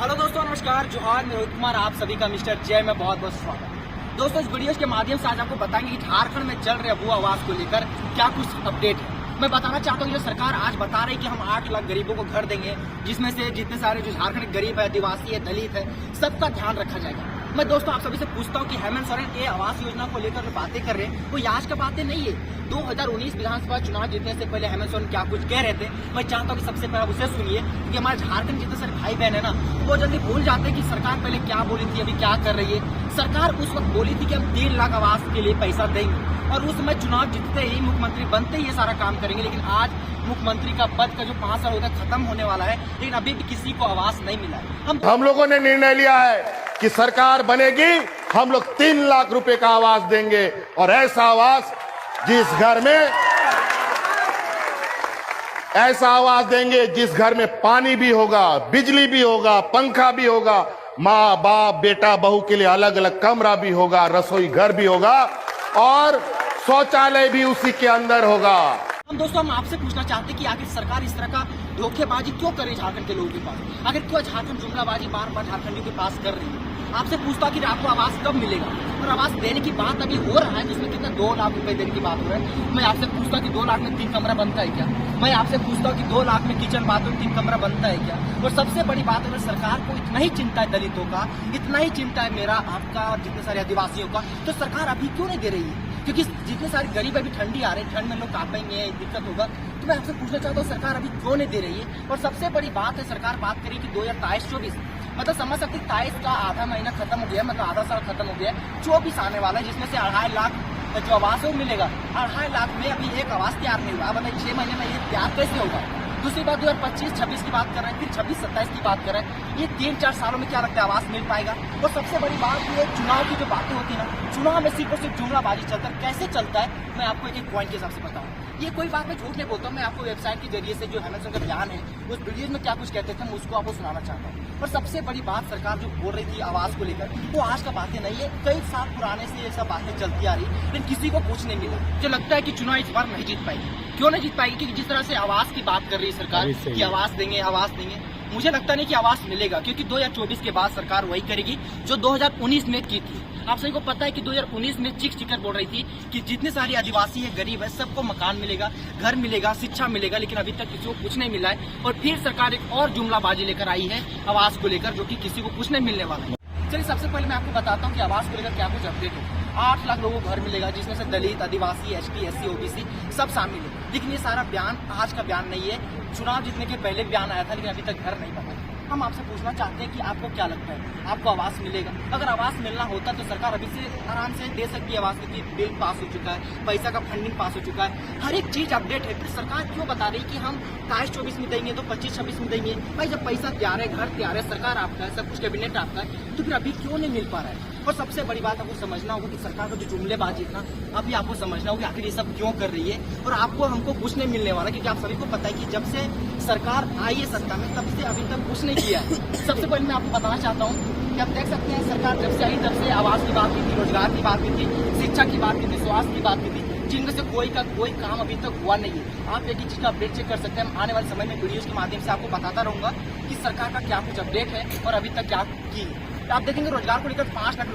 Hello दोस्तों, नमस्कार, जोहार। मैं रोहित कुमार, आप सभी का मिस्टर जय में बहुत बहुत स्वागत। दोस्तों, इस वीडियो के माध्यम से आज आपको बताएंगे कि झारखंड में चल रहे भू आवास को लेकर क्या कुछ अपडेट है। मैं बताना चाहता हूँ कि सरकार आज बता रही है कि हम 8 लाख गरीबों को घर देंगे, जिसमें से जितने सारे जो झारखंड के गरीब है, आदिवासी है, दलित है, सबका ध्यान रखा जाएगा। मैं दोस्तों आप सभी से पूछता हूँ कि हेमंत सोरेन ये आवास योजना को लेकर जो बातें कर रहे हैं वो आज का बातें नहीं है। 2019 विधानसभा चुनाव जीतने से पहले हेमंत सोरेन क्या कुछ कह रहे थे, मैं चाहता हूँ कि सबसे पहले उसे सुनिए, क्योंकि हमारे झारखंड जितने सारे भाई बहन है ना, वो जल्दी भूल जाते हैं कि सरकार पहले क्या बोली थी, अभी क्या कर रही है। सरकार उस वक्त बोली थी कि हम 3 लाख आवास के लिए पैसा देंगे, और उस समय चुनाव जीतते ही, मुख्यमंत्री बनते ही ये सारा काम करेंगे। लेकिन आज मुख्यमंत्री का पद का जो 5 साल होता है खत्म होने वाला है, लेकिन अभी भी किसी को आवास नहीं मिला है। हम लोगों ने निर्णय लिया है कि सरकार बनेगी, हम लोग 3 लाख रुपए का आवास देंगे, और ऐसा आवास देंगे जिस घर में पानी भी होगा, बिजली भी होगा, पंखा भी होगा, माँ बाप बेटा बहू के लिए अलग अलग कमरा भी होगा, रसोई घर भी होगा, और शौचालय भी उसी के अंदर होगा। दोस्तों हम आपसे पूछना चाहते हैं कि आखिर सरकार इस तरह का धोखेबाजी क्यों करे झारखंड के लोगों के पास, आखिर क्यों झारखंड जुमलाबाजी बार बार झारखंडियों के पास कर रही है। आपसे पूछता हूँ कि आपको आवास कब मिलेगा, और आवास देने की बात अभी हो रहा है जिसमें कितना 2 लाख रुपए देने की बात हो रहा है। मैं आपसे पूछता हूँ कि 2 लाख में 3 कमरा बनता है क्या। मैं आपसे पूछता हूँ कि 2 लाख में किचन बाथरूम 3 कमरा बनता है क्या। और सबसे बड़ी बात है, सरकार को इतना ही चिंता है दलितों का, इतना ही चिंता है मेरा, आपका और जितने सारे आदिवासियों का, तो सरकार अभी क्यों नहीं दे रही है। क्योंकि जितने सारे गरीब अभी ठंडी आ रही है, ठंड में लोग कांपेंगे, दिक्कत होगा, तो मैं आपसे पूछना चाहता हूँ सरकार अभी क्यों नहीं दे रही है। और सबसे बड़ी बात है, सरकार बात करी कि 2023-24 मतलब समझ सकते 23 का आधा महीना खत्म हो गया, मतलब आधा साल खत्म हो गया, 24 आने वाला है, जिसमें से 2.5 लाख जो आवास है वो मिलेगा। 2.5 लाख में अभी एक आवास तैयार नहीं हुआ, मतलब 6 महीने में ये तैयार कैसे होगा। दूसरी बात 2025-26 की बात कर रहे हैं, फिर 26-27 की बात कर रहे हैं, ये 3-4 सालों में क्या लगता है आवास मिल पाएगा। और सबसे बड़ी बात ये चुनाव की जो बातें होती है ना, चुनाव में सिर्फ और सिर्फ जुमलाबाजी चलता है। कैसे चलता है मैं आपको एक पॉइंट के हिसाब से बताऊँ। ये कोई बात मैं झूठ नहीं बोलता हूँ, मैं आपको वेबसाइट के जरिए से जो हेमंत सोरेन का बयान है उस वीडियो में क्या कुछ कहते थे मैं उसको आपको सुनाना चाहता हूँ। और सबसे बड़ी बात सरकार जो बोल रही थी आवास को लेकर, वो आज का बातें नहीं है, कई साल पुराने से ये सब बातें चलती आ रही, लेकिन किसी को कुछ नहीं मिला। जो लगता है कि चुनाव इस बार नहीं जीत पाएगी। क्यों नहीं जीत पाएगी? क्योंकि जिस तरह से आवास की बात कर रही है सरकार कि आवास देंगे, मुझे लगता नहीं कि आवास मिलेगा, क्योंकि 2024 के बाद सरकार वही करेगी जो 2019 में की थी। आप सभी को पता है कि 2019 में चिक चिकर बोल रही थी कि जितने सारे आदिवासी है, गरीब है, सबको मकान मिलेगा, घर मिलेगा, शिक्षा मिलेगा, लेकिन अभी तक किसी को कुछ नहीं मिला है। और फिर सरकार एक और जुमलाबाजी लेकर आई है आवास को लेकर, जो कि किसी को कुछ नहीं मिलने वाला है। चलिए सबसे पहले मैं आपको बताता हूँ कि आवास को लेकर क्या कुछ अपडेट है। 8 लाख लोगों को घर मिलेगा, जिसमें से दलित, आदिवासी, एसटी, एससी, ओबीसी सब शामिल है। लेकिन ये सारा बयान आज का बयान नहीं है, चुनाव जीतने के पहले बयान आया था, लेकिन अभी तक घर नहीं बना। हम आपसे पूछना चाहते हैं कि आपको क्या लगता है, आपको आवास मिलेगा? अगर आवास मिलना होता तो सरकार अभी से आराम से दे सकती है आवास, क्योंकि बिल पास हो चुका है, पैसा का फंडिंग पास हो चुका है, हर एक चीज अपडेट है। फिर सरकार क्यों बता रही कि हम 23-24 में देंगे तो 25-26 में देंगे? भाई जब पैसा तैयार है, घर तैयार है, सरकार आपका है, सब कुछ कैबिनेट आपका है, तो फिर अभी क्यों नहीं मिल पा रहा है। और सबसे बड़ी बात आपको समझना होगा कि सरकार का जो जुमलेबाजी है ना, अभी आपको समझना होगा आखिर ये सब क्यों कर रही है। और आपको हमको कुछ नहीं मिलने वाला, क्योंकि आप सभी को पता है कि जब से सरकार आई है सत्ता में, तब से अभी तक कुछ नहीं किया है। सबसे पहले मैं आपको बताना चाहता हूँ कि आप देख सकते हैं सरकार जब से आई तब से आवास की बात की थी, रोजगार की बात की थी, शिक्षा की बात की थी, स्वास्थ्य की बात की थी, जिनमें से कोई काम अभी तक हुआ नहीं है। आप एक ही चीज का अपडेट चेक कर सकते हैं। हम आने वाले समय में वीडियोस के माध्यम से आपको बताता रहूंगा कि सरकार का क्या कुछ अपडेट है और अभी तक क्या की है। आप देखेंगे रोजगार को लेकर 5 लाख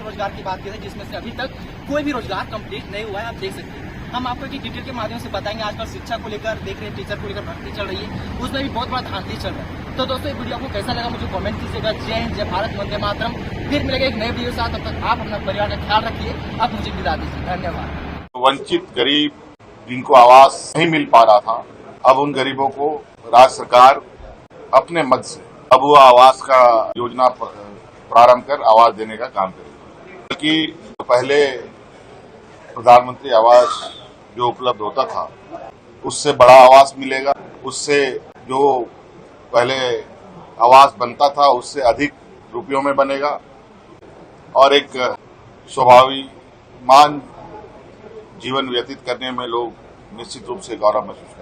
रोजगार की बात की है, जिसमें से अभी तक कोई भी रोजगार कंप्लीट नहीं हुआ है। आप देख सकते हैं, हम आपको एक डिटेल के माध्यम से बताएंगे। आजकल शिक्षा को लेकर देख रहे हैं, टीचर को लेकर भर्ती चल रही है, उसमें भी बहुत बड़ा धांधली चल रहा है। तो दोस्तों ये वीडियो आपको कैसा लगा मुझे कमेंट कीजिएगा। जय हिंद, जय भारत, वंदे मातरम। फिर मिलेगा एक नए वीडियो के साथ, तब तक आप अपना परिवार का ख्याल रखिए। आप मुझे विदा दीजिए, धन्यवाद। वंचित गरीब जिनको आवास नहीं मिल पा रहा था, अब उन गरीबों को राज्य सरकार अपने मद से अब वो आवास का योजना प्रारंभ कर आवास देने का काम करेगी। बल्कि तो पहले प्रधानमंत्री आवास जो उपलब्ध होता था, उससे बड़ा आवास मिलेगा, उससे जो पहले आवास बनता था उससे अधिक रुपयों में बनेगा, और एक स्वाभाविक मान जीवन व्यतीत करने में लोग निश्चित रूप से गौरव महसूस करेंगे।